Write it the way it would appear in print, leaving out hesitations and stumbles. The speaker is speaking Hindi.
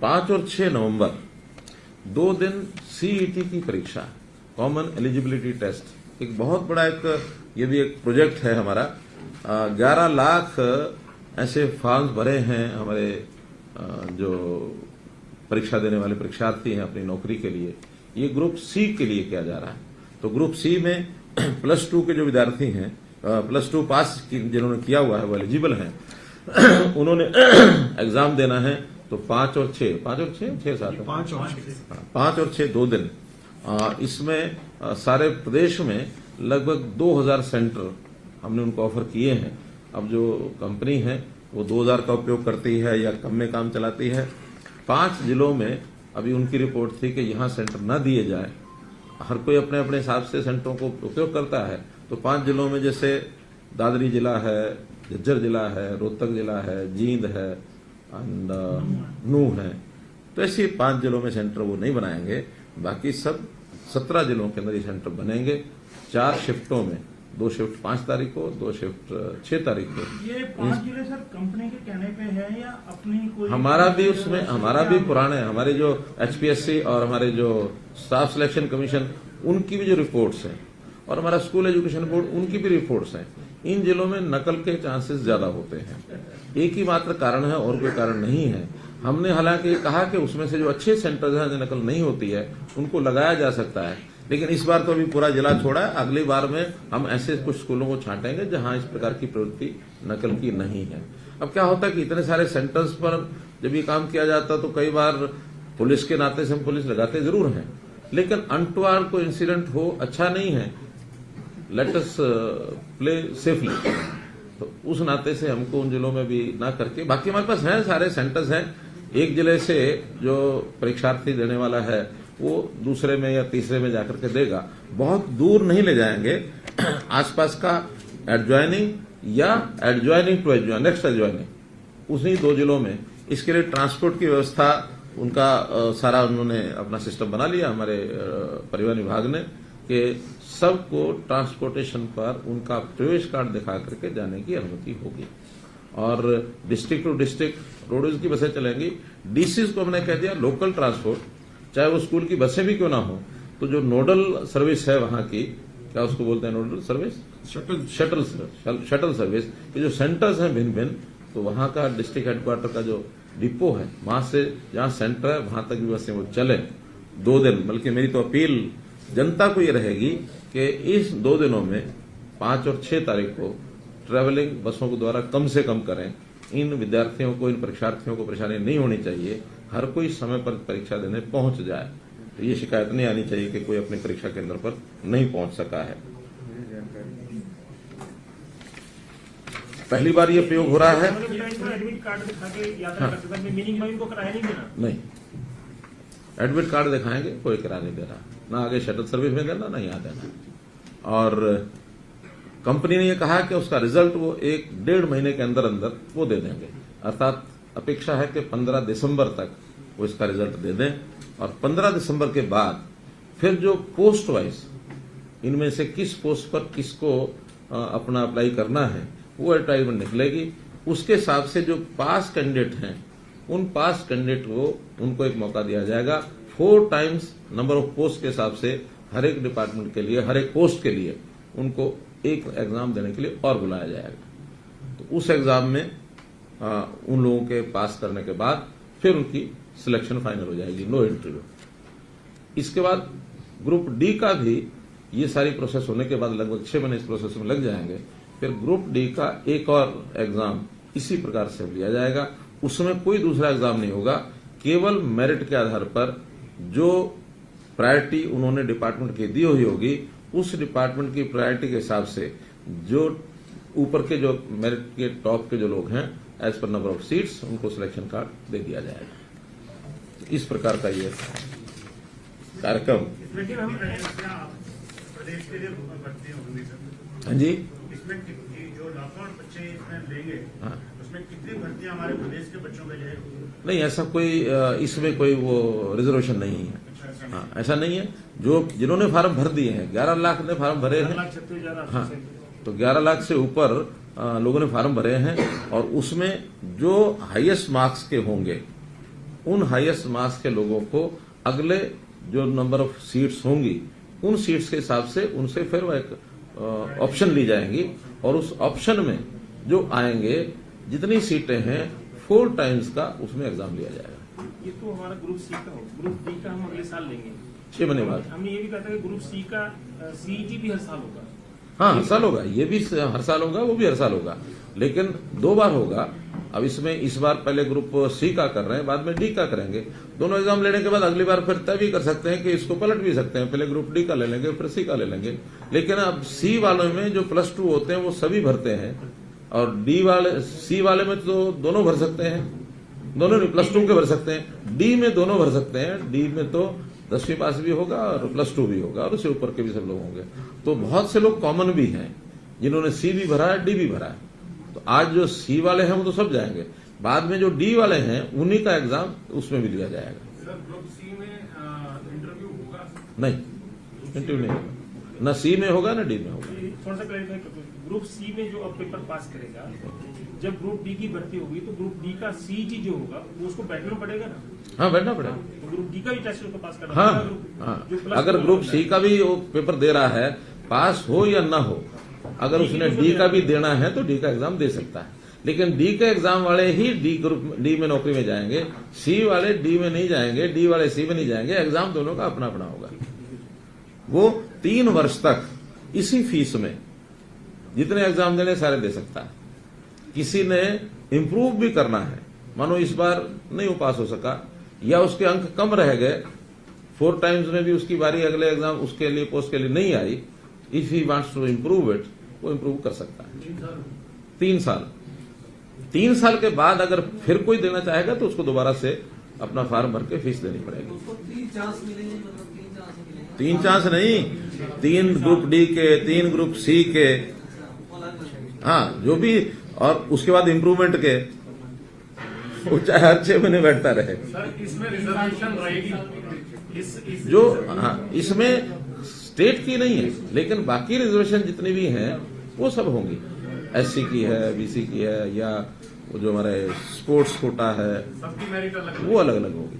5 और 6 नवंबर 2 दिन सीईटी की परीक्षा, कॉमन एलिजिबिलिटी टेस्ट, एक बहुत बड़ा ये भी एक प्रोजेक्ट है हमारा। 11 लाख ऐसे फॉर्म्स भरे हैं हमारे जो परीक्षा देने वाले परीक्षार्थी हैं अपनी नौकरी के लिए। ये ग्रुप सी के लिए किया जा रहा है। तो ग्रुप सी में +2 के जो विद्यार्थी हैं, +2 पास जिन्होंने किया हुआ है वो एलिजिबल हैं, उन्होंने एग्जाम देना है। तो 5 और 6 5 और 6 2 दिन। इसमें सारे प्रदेश में लगभग 2000 सेंटर हमने उनको ऑफर किए हैं। अब जो कंपनी है वो 2000 का उपयोग करती है या कम में काम चलाती है। 5 जिलों में अभी उनकी रिपोर्ट थी कि यहां सेंटर न दिए जाए, हर कोई अपने अपने हिसाब से सेंटरों को उपयोग करता है। तो 5 जिलों में जैसे दादरी जिला है, झज्जर जिला है, रोहतक जिला है, जींद है एंड नूह है। तो ऐसे 5 जिलों में सेंटर वो नहीं बनाएंगे, बाकी सब 17 जिलों के अंदर ये सेंटर बनेंगे 4 शिफ्टों में। 2 शिफ्ट 5 तारीख को, 2 शिफ्ट 6 तारीख को। ये 5 जिले सर कंपनी के कहने पे है या अपनी कोई? हमारा भी पुराने, हमारे जो HPSC और हमारे जो स्टाफ सिलेक्शन कमीशन उनकी भी जो रिपोर्ट्स हैं और हमारा स्कूल एजुकेशन बोर्ड उनकी भी रिपोर्ट्स हैं। इन जिलों में नकल के चांसेस ज्यादा होते हैं। एक ही मात्र कारण है और कोई कारण नहीं है। हमने हालांकि कहा कि उसमें से जो अच्छे सेंटर्स हैं जो नकल नहीं होती है उनको लगाया जा सकता है, लेकिन इस बार तो अभी पूरा जिला छोड़ा है। अगली बार में हम ऐसे कुछ स्कूलों को छांटेंगे जहां इस प्रकार की प्रवृत्ति नकल की नहीं है। अब क्या होता है कि इतने सारे सेंटर्स पर जब ये काम किया जाता तो कई बार पुलिस के नाते से हम पुलिस लगाते जरूर हैं, लेकिन अनटुवर्ड कोई इंसिडेंट हो अच्छा नहीं है। Let us play safely. तो उस नाते से हमको उन जिलों में भी ना करके, बाकी हमारे पास हैं सारे सेंटर्स हैं। एक जिले से जो परीक्षार्थी देने वाला है वो दूसरे में या तीसरे में जाकर के देगा। बहुत दूर नहीं ले जाएंगे, आसपास का एडजॉइनिंग या adjoining to adjoin, next adjoining, उसी 2 जिलों में। इसके लिए ट्रांसपोर्ट की व्यवस्था उनका सारा उन्होंने अपना सिस्टम बना लिया हमारे परिवहन विभाग ने, कि सबको ट्रांसपोर्टेशन पर उनका प्रवेश कार्ड दिखा करके जाने की अनुमति होगी। और डिस्ट्रिक्ट टू डिस्ट्रिक्ट रोडवेज की बसें चलेंगी। डीसीज को हमने कह दिया लोकल ट्रांसपोर्ट, चाहे वो स्कूल की बसें भी क्यों ना हो, तो जो नोडल सर्विस है वहां की, क्या उसको बोलते हैं नोडल सर्विस, शटल सर्विस, ये जो सेंटर्स हैं भिन्न भिन्न, तो वहां का डिस्ट्रिक्ट हेडक्वार्टर का जो डिपो है वहां से जहां सेंटर है वहां तक भी बसें वो चले 2 दिन। बल्कि मेरी तो अपील जनता को ये रहेगी कि इस 2 दिनों में 5 और 6 तारीख को ट्रैवलिंग बसों के द्वारा कम से कम करें। इन विद्यार्थियों को, इन परीक्षार्थियों को परेशानी नहीं होनी चाहिए, हर कोई समय पर परीक्षा देने पहुंच जाए। तो ये शिकायत नहीं आनी चाहिए कि कोई अपनी परीक्षा केंद्र पर नहीं पहुंच सका है। पहली बार ये प्रयोग हो रहा है। एडमिट कार्ड दिखा के यात्रा करते समय मीनिंग में इनको किराया नहीं देना? नहीं, एडमिट कार्ड दिखाएंगे, कोई किराया नहीं दे रहा, ना आगे शटल सर्विस में देना ना यहाँ देना। और कंपनी ने ये कहा कि उसका रिजल्ट वो 1-1.5 महीने के अंदर अंदर वो दे देंगे। अर्थात अपेक्षा है कि 15 दिसंबर तक वो इसका रिजल्ट दे दें, और 15 दिसंबर के बाद फिर जो पोस्ट वाइज इनमें से किस पोस्ट पर किसको अपना अप्लाई करना है वो एडवर्टाइजमेंट निकलेगी। उसके हिसाब से जो पास कैंडिडेट हैं उन पास कैंडिडेट को उनको एक मौका दिया जाएगा। 4 टाइम्स नंबर ऑफ पोस्ट के हिसाब से हर एक डिपार्टमेंट के लिए, हर एक पोस्ट के लिए उनको एक एग्जाम देने के लिए और बुलाया जाएगा। तो उस एग्जाम में उन लोगों के पास करने के बाद फिर उनकी सिलेक्शन फाइनल हो जाएगी, नो इंटरव्यू। इसके बाद ग्रुप डी का भी ये सारी प्रोसेस होने के बाद लगभग 6 महीने इस प्रोसेस में लग जाएंगे। फिर ग्रुप डी का एक और एग्जाम इसी प्रकार से लिया जाएगा। उसमें कोई दूसरा एग्जाम नहीं होगा, केवल मेरिट के आधार पर जो प्रायोरिटी उन्होंने डिपार्टमेंट की दी हुई होगी उस डिपार्टमेंट की प्रायोरिटी के हिसाब से जो ऊपर के जो मेरिट के टॉप के जो लोग हैं as per number of seats उनको सिलेक्शन कार्ड दे दिया जाएगा। इस प्रकार का ये कार्यक्रम। हाँ जी, इसमें जो लाखों बच्चे इसमें लेंगे, हाँ, उसमें कितनी भर्तियां हमारे प्रदेश के बच्चों के लिए? नहीं, ऐसा कोई इसमें कोई वो रिजर्वेशन नहीं है। हाँ, ऐसा नहीं है। जो जिन्होंने फार्म भर दिए हैं, 11 लाख ने फार्म भरे हैं। हाँ, तो 11 लाख से ऊपर लोगों ने फार्म भरे हैं, और उसमें जो हाईएस्ट मार्क्स के होंगे उन हाईएस्ट मार्क्स के लोगों को अगले जो नंबर ऑफ सीट्स होंगी उन सीट्स के हिसाब से उनसे फिर वह एक ऑप्शन ली जाएंगी और उस ऑप्शन में जो आएंगे जितनी सीटें हैं 4 टाइम्स का उसमें एग्जाम लिया जाएगा। ये तो हमारा ग्रुप सी का हो, ग्रुप डी का हम अगले साल लेंगे 6 महीने बाद। हमने ये भी कहा था कि ग्रुप सी का सीईटी भी हर साल होगा। हाँ, हर साल होगा, ये भी हर साल होगा, वो भी हर साल होगा, लेकिन 2 बार होगा। अब इसमें इस बार पहले ग्रुप सी का कर रहे हैं, बाद में डी का करेंगे। दोनों एग्जाम लेने के बाद अगली बार फिर तय भी कर सकते हैं कि इसको पलट भी सकते हैं, पहले ग्रुप डी का ले लेंगे फिर सी का ले लेंगे। लेकिन अब सी वालों में जो +2 होते हैं वो सभी भरते हैं और सी वाले में तो दोनों भर सकते हैं, दोनों +2 के भर सकते हैं। डी में दोनों भर सकते हैं, डी में तो 10वीं पास भी होगा और +2 भी होगा और उससे ऊपर के भी सब लोग होंगे। तो बहुत से लोग कॉमन भी हैं जिन्होंने सी भी भरा है, डी भी भरा है। तो आज जो सी वाले हैं वो तो सब जाएंगे, बाद में जो डी वाले हैं उन्हीं का एग्जाम उसमें भी लिया जाएगा। सर ग्रुप सी में इंटरव्यू होगा? नहीं, इंटरव्यू नहीं होगा, न सी में होगा न डी में होगा। थोड़ा सा क्लैरिफाई करते हैं, ग्रुप सी में जो अब पेपर पास करेगा, जब ग्रुप डी की भर्ती होगी तो ग्रुप डी का सीईटी जो होगा वो उसको बैठना पड़ेगा ना? हाँ, बैठना पड़ेगा। तो ग्रुप डी का भी टेस्ट उसको पास करना हाँ, पड़ेगा। हाँ। जो प्लस अगर ग्रुप सी का भी वो पेपर दे रहा है, पास हो या ना हो, अगर उसने डी का भी देना है तो डी का एग्जाम दे सकता है। लेकिन डी के एग्जाम वाले ही डी में नौकरी में जाएंगे, सी वाले डी में नहीं जाएंगे, डी वाले सी में नहीं जाएंगे। एग्जाम दोनों का अपना अपना होगा। वो 3 वर्ष तक इसी फीस में जितने एग्जाम देने सारे दे सकता है। किसी ने इंप्रूव भी करना है, मानो इस बार नहीं वो पास हो सका या उसके अंक कम रह गए, 4 टाइम्स में भी उसकी बारी अगले एग्जाम उसके लिए पोस्ट के लिए नहीं आई, if he wants to improve it, वो इम्प्रूव कर सकता है। 3 साल के बाद अगर फिर कोई देना चाहेगा तो उसको दोबारा से अपना फॉर्म भर के फीस देनी पड़ेगी। 3 चांस नहीं, 3 ग्रुप डी के, 3 ग्रुप सी के, हाँ जो भी, और उसके बाद इम्प्रूवमेंट के, वो चाहे हर 6 महीने बैठता रहे। सर इसमें रिजर्वेशन रहेगी जो हाँ, इसमें स्टेट की नहीं है, लेकिन बाकी रिजर्वेशन जितनी भी हैं वो सब होंगी। SC की है, BC की है, या वो जो हमारे स्पोर्ट्स कोटा है, सबकी मेरिट अलग वो अलग अलग होगी।